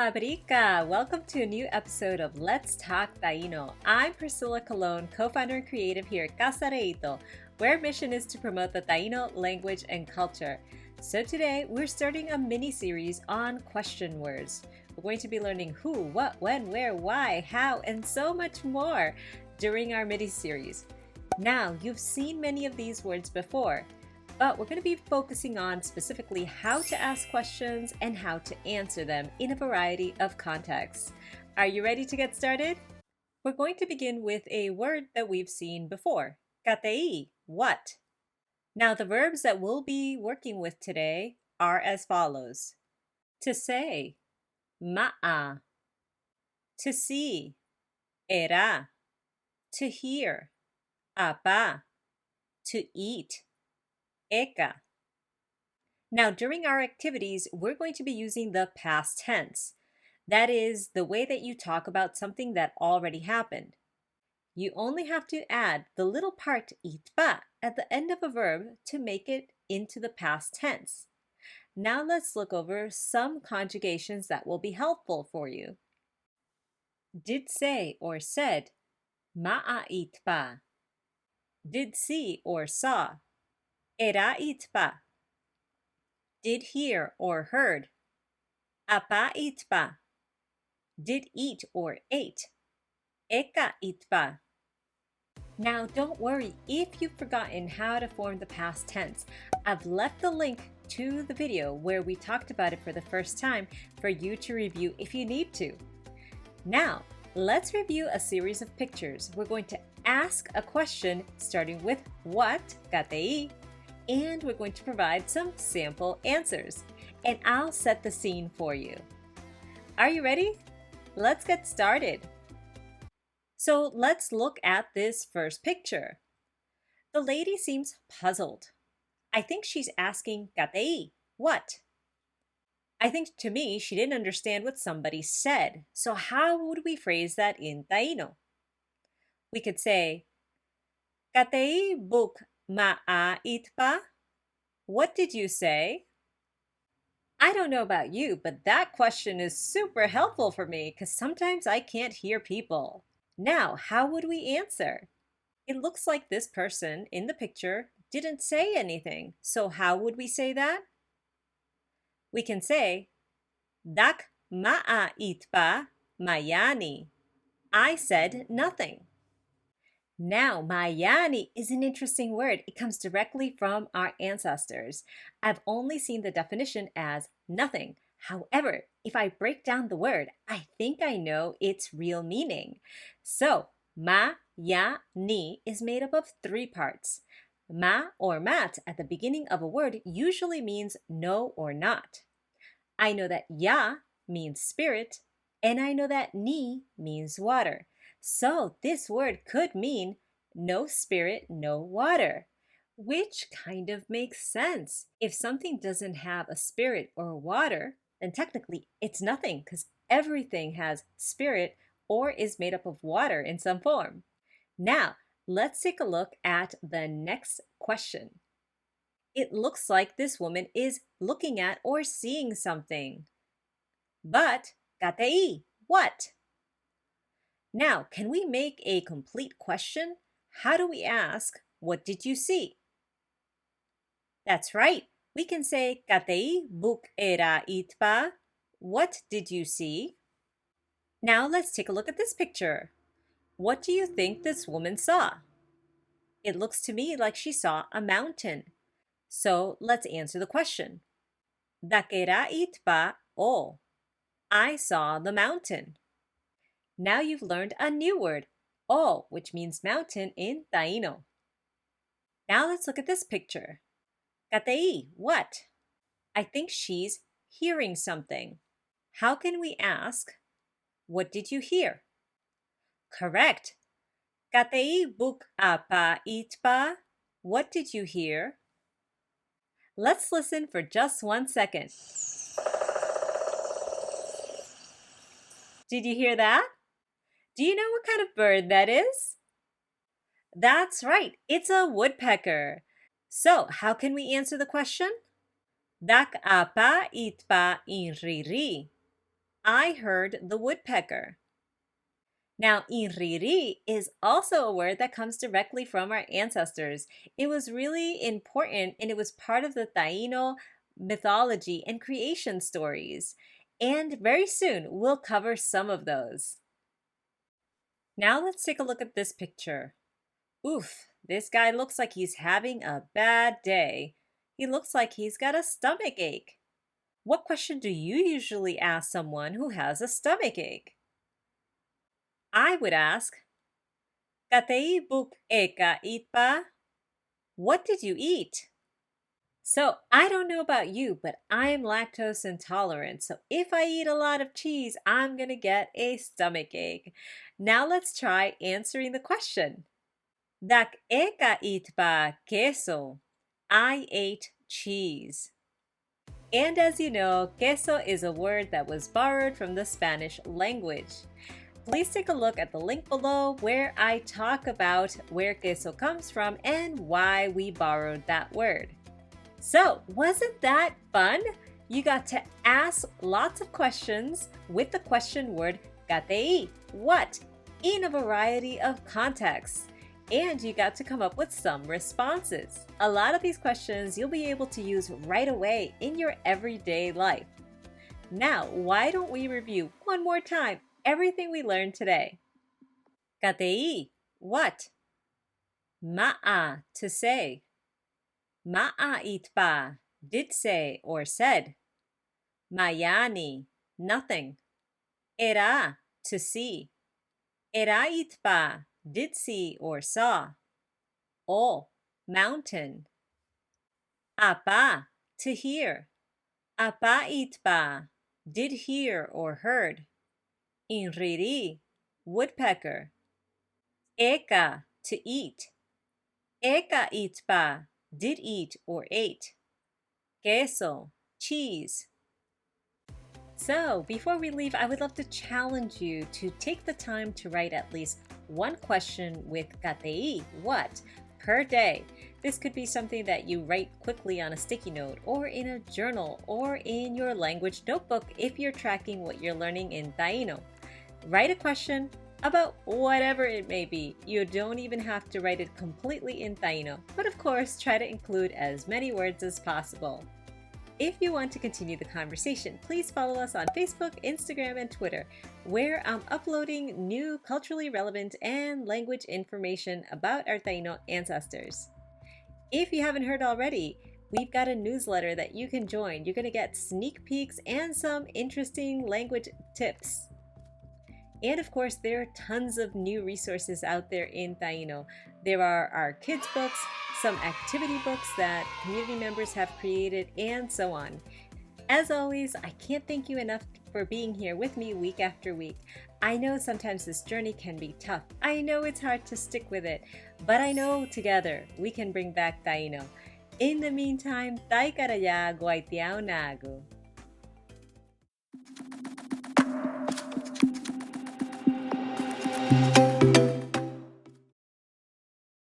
Abrica! Welcome to a new episode of Let's Talk Taíno. I'm Priscilla Colon, co-founder and creative here at Kateí, where our mission is to promote the Taíno language and culture. So today, we're starting a mini-series on question words. We're going to be learning who, what, when, where, why, how, and so much more during our mini-series. Now, you've seen many of these words before, but we're going to be focusing on specifically how to ask questions and how to answer them in a variety of contexts. Are you ready to get started? We're going to begin with a word that we've seen before, Kateí, what? Now the verbs that we'll be working with today are as follows. To say, ma'a. To see, era. To hear, apa. To eat, eka. Now, during our activities, we're going to be using the past tense. That is the way that you talk about something that already happened. You only have to add the little part itpa at the end of a verb to make it into the past tense. Now let's look over some conjugations that will be helpful for you. Did say or said, ma'a itpa. Did see or saw, era itpa. Did hear or heard, apa itpa. Did eat or ate, eka itpa. Now don't worry if you've forgotten how to form the past tense. I've left the link to the video where we talked about it for the first time for you to review if you need to. Now, let's review a series of pictures. We're going to ask a question starting with what, Kateí, and we're going to provide some sample answers. And I'll set the scene for you. Are you ready? Let's get started. So let's look at this first picture. The lady seems puzzled. I think she's asking Kateí, what? I think to me, she didn't understand what somebody said. So how would we phrase that in Taíno? We could say, Kateí buk ma'a itpa? What did you say? I don't know about you, but that question is super helpful for me because sometimes I can't hear people. Now, how would we answer? It looks like this person in the picture didn't say anything. So how would we say that? We can say, Dak ma'a itpa mayani. I said nothing. Now, mayani is an interesting word. It comes directly from our ancestors. I've only seen the definition as nothing. However, if I break down the word, I think I know its real meaning. So, ma-ya-ni is made up of three parts. Ma or mat at the beginning of a word usually means no or not. I know that ya means spirit, and I know that ni means water. So this word could mean no spirit, no water, which kind of makes sense. If something doesn't have a spirit or water, then technically it's nothing because everything has spirit or is made up of water in some form. Now, let's take a look at the next question. It looks like this woman is looking at or seeing something. But, Kateí, what? Now, can we make a complete question? How do we ask, what did you see? That's right. We can say, Kateí buk era itpa. What did you see? Now let's take a look at this picture. What do you think this woman saw? It looks to me like she saw a mountain. So let's answer the question. Dak era itpa o. I saw the mountain. Now you've learned a new word, o, which means mountain in Taíno. Now let's look at this picture. Kateí, what? I think she's hearing something. How can we ask, what did you hear? Correct. Kateí buk apa itpa? What did you hear? Let's listen for just 1 second. Did you hear that? Do you know what kind of bird that is? That's right, it's a woodpecker. So, how can we answer the question? Dak apa itpa inriri? I heard the woodpecker. Now, inriri is also a word that comes directly from our ancestors. It was really important and it was part of the Taíno mythology and creation stories. And very soon, we'll cover some of those. Now let's take a look at this picture. Oof, this guy looks like he's having a bad day. He looks like he's got a stomach ache. What question do you usually ask someone who has a stomach ache? I would ask, Kateí buk eka itpa? What did you eat? So I don't know about you, but I'm lactose intolerant. So if I eat a lot of cheese, I'm going to get a stomach ache. Now let's try answering the question. Dak eka itpa queso? I ate cheese. And as you know, queso is a word that was borrowed from the Spanish language. Please take a look at the link below where I talk about where queso comes from and why we borrowed that word. So, wasn't that fun? You got to ask lots of questions with the question word kateí, what, in a variety of contexts. And you got to come up with some responses. A lot of these questions you'll be able to use right away in your everyday life. Now, why don't we review one more time everything we learned today? Kateí, what? Ma'a, to say. Ma'a itpa, did say or said. Mayani, nothing. Era, to see. Era itpa, did see or saw. O, mountain. Apa, to hear. Apa itpa, did hear or heard. Inriri, woodpecker. Eka, to eat. Eka itpa, did eat or ate. Queso, cheese. So, before we leave, I would love to challenge you to take the time to write at least one question with kateí, what, per day. This could be something that you write quickly on a sticky note or in a journal or in your language notebook if you're tracking what you're learning in Taíno. Write a question about whatever it may be. You don't even have to write it completely in Taíno, but of course, try to include as many words as possible. If you want to continue the conversation, please follow us on Facebook, Instagram, and Twitter, where I'm uploading new culturally relevant and language information about our Taíno ancestors. If you haven't heard already, we've got a newsletter that you can join. You're going to get sneak peeks and some interesting language tips. And of course, there are tons of new resources out there in Taíno. There are our kids' books, some activity books that community members have created, and so on. As always, I can't thank you enough for being here with me week after week. I know sometimes this journey can be tough. I know it's hard to stick with it, but I know together we can bring back Taíno. In the meantime, Tay karaya guaitiao nagu.